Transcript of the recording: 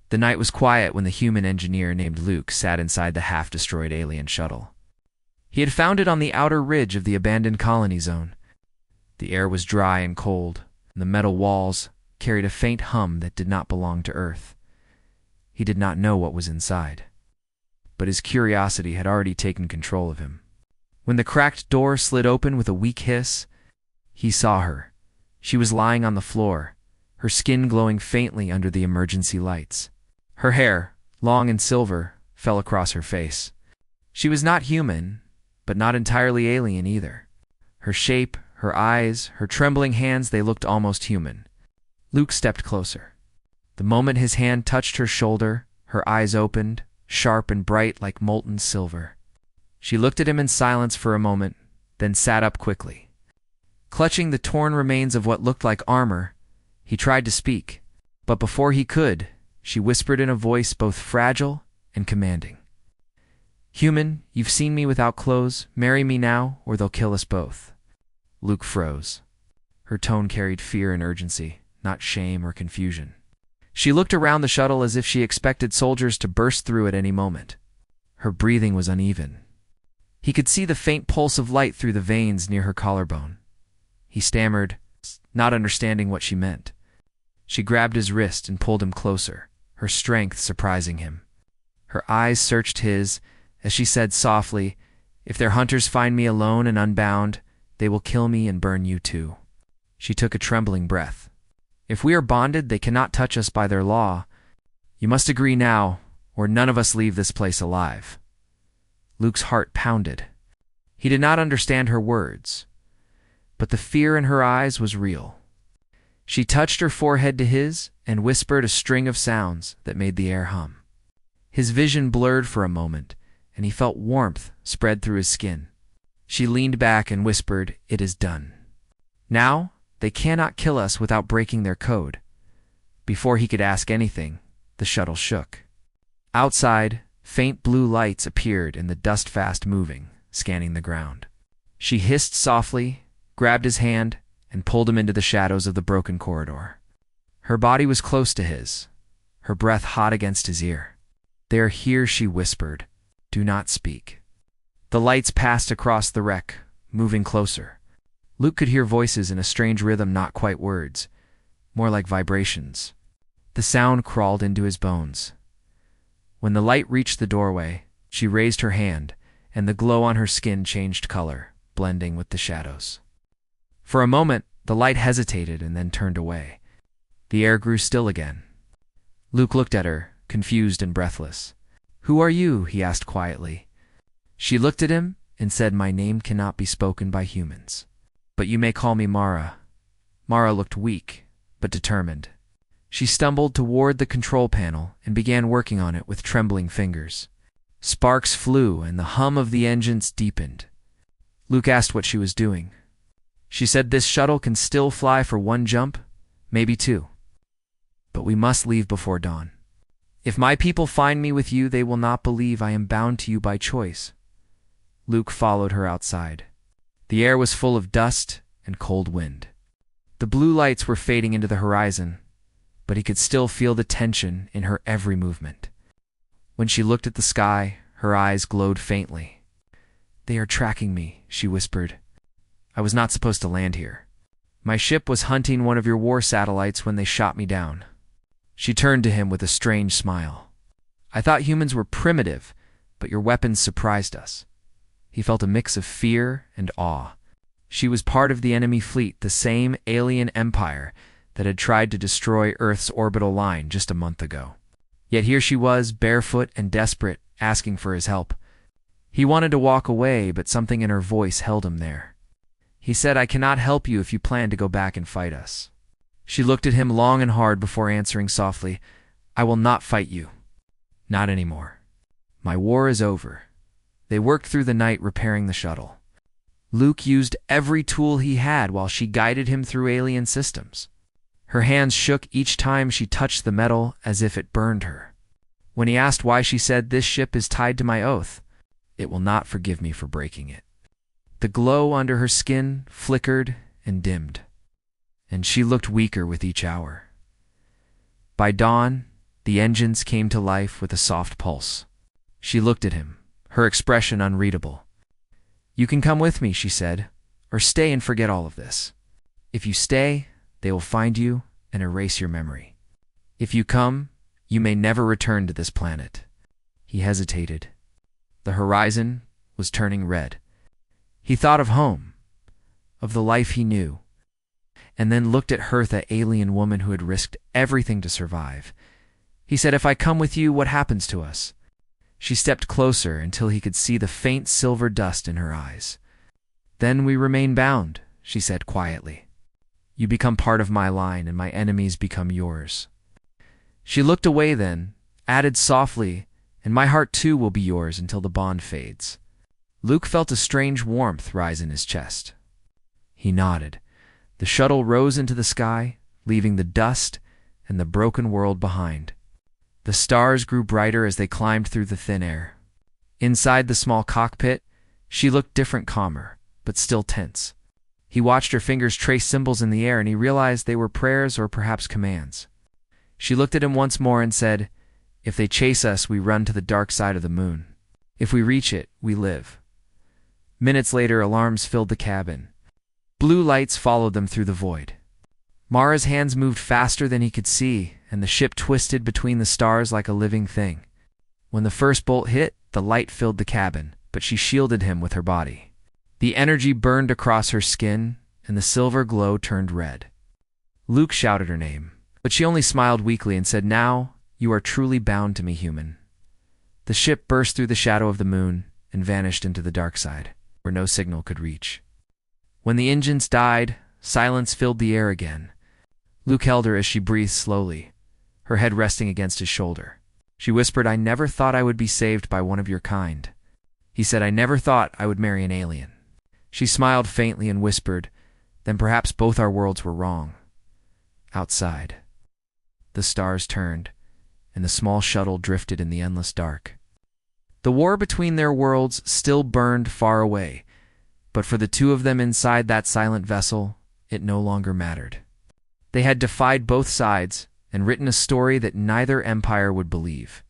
The night was quiet when the human engineer named Luke sat inside the half-destroyed alien shuttle. He had found it on the outer ridge of the abandoned colony zone. The air was dry and cold, and the metal walls carried a faint hum that did not belong to Earth. He did not know what was inside, but his curiosity had already taken control of him. When the cracked door slid open with a weak hiss, he saw her. She was lying on the floor, her skin glowing faintly under the emergency lights. Her hair, long and silver, fell across her face. She was not human, but not entirely alien either. Her shape, her eyes, her trembling hands, they looked almost human. Luke stepped closer. The moment his hand touched her shoulder, her eyes opened, sharp and bright like molten silver. She looked at him in silence for a moment, then sat up quickly. Clutching the torn remains of what looked like armor, he tried to speak, but before he could, she whispered in a voice both fragile and commanding. "Human, you've seen me without clothes. Marry me now, or they'll kill us both." Luke froze. Her tone carried fear and urgency, not shame or confusion. She looked around the shuttle as if she expected soldiers to burst through at any moment. Her breathing was uneven. He could see the faint pulse of light through the veins near her collarbone. He stammered, not understanding what she meant. She grabbed his wrist and pulled him closer, her strength surprising him. Her eyes searched his as she said softly, "If their hunters find me alone and unbound, they will kill me and burn you too." She took a trembling breath. "If we are bonded, they cannot touch us by their law. You must agree now, or none of us leave this place alive." Luke's heart pounded. He did not understand her words, but the fear in her eyes was real. She touched her forehead to his and whispered a string of sounds that made the air hum. His vision blurred for a moment, and he felt warmth spread through his skin. She leaned back and whispered, "It is done. Now, they cannot kill us without breaking their code." Before he could ask anything, the shuttle shook. Outside, faint blue lights appeared in the dust fast moving, scanning the ground. She hissed softly, grabbed his hand, and pulled him into the shadows of the broken corridor. Her body was close to his, her breath hot against his ear. "They are here," she whispered. "Do not speak." The lights passed across the wreck, moving closer. Luke could hear voices in a strange rhythm, not quite words, more like vibrations. The sound crawled into his bones. When the light reached the doorway, she raised her hand, and the glow on her skin changed color, blending with the shadows. For a moment, the light hesitated and then turned away. The air grew still again. Luke looked at her, confused and breathless. "Who are you?" he asked quietly. She looked at him and said, "My name cannot be spoken by humans, but you may call me Mara." Mara looked weak, but determined. She stumbled toward the control panel and began working on it with trembling fingers. Sparks flew and the hum of the engines deepened. Luke asked what she was doing. She said, "This shuttle can still fly for one jump, maybe two. But we must leave before dawn. If my people find me with you, they will not believe I am bound to you by choice." Luke followed her outside. The air was full of dust and cold wind. The blue lights were fading into the horizon, but he could still feel the tension in her every movement. When she looked at the sky, her eyes glowed faintly. "They are tracking me," she whispered. "I was not supposed to land here. My ship was hunting one of your war satellites when they shot me down." She turned to him with a strange smile. "I thought humans were primitive, but your weapons surprised us." He felt a mix of fear and awe. She was part of the enemy fleet, the same alien empire that had tried to destroy Earth's orbital line just a month ago. Yet here she was, barefoot and desperate, asking for his help. He wanted to walk away, but something in her voice held him there. He said, "I cannot help you if you plan to go back and fight us." She looked at him long and hard before answering softly, "I will not fight you. Not anymore. My war is over." They worked through the night repairing the shuttle. Luke used every tool he had while she guided him through alien systems. Her hands shook each time she touched the metal as if it burned her. When he asked why, she said, "This ship is tied to my oath. It will not forgive me for breaking it." The glow under her skin flickered and dimmed, and she looked weaker with each hour. By dawn, The engines came to life with a soft pulse. She looked at him, her expression unreadable. "You can come with me," she said, "or stay and forget all of this. If you stay, they will find you and erase your memory. If you come, you may never return to this planet." He hesitated. The horizon was turning red. He thought of home, of the life he knew, and then looked at her, the alien woman who had risked everything to survive. He said, "If I come with you, what happens to us?" She stepped closer until he could see the faint silver dust in her eyes. "Then we remain bound," she said quietly. "You become part of my line, and my enemies become yours." She looked away then, added softly, "And my heart too will be yours until the bond fades." Luke felt a strange warmth rise in his chest. He nodded. The shuttle rose into the sky, leaving the dust and the broken world behind. The stars grew brighter as they climbed through the thin air. Inside the small cockpit, she looked different, calmer, but still tense. He watched her fingers trace symbols in the air, and he realized they were prayers or perhaps commands. She looked at him once more and said, "If they chase us, we run to the dark side of the moon. If we reach it, we live." Minutes later, alarms filled the cabin. Blue lights followed them through the void. Mara's hands moved faster than he could see, and the ship twisted between the stars like a living thing. When the first bolt hit, the light filled the cabin, but she shielded him with her body. The energy burned across her skin, and the silver glow turned red. Luke shouted her name, but she only smiled weakly and said, "Now you are truly bound to me, human." The ship burst through the shadow of the moon and vanished into the dark side, where no signal could reach. When the engines died, silence filled the air again. Luke held her as she breathed slowly, her head resting against his shoulder. She whispered, "I never thought I would be saved by one of your kind." He said, "I never thought I would marry an alien." She smiled faintly and whispered, "Then perhaps both our worlds were wrong." Outside, the stars turned, and the small shuttle drifted in the endless dark. The war between their worlds still burned far away, but for the two of them inside that silent vessel, it no longer mattered. They had defied both sides and written a story that neither empire would believe.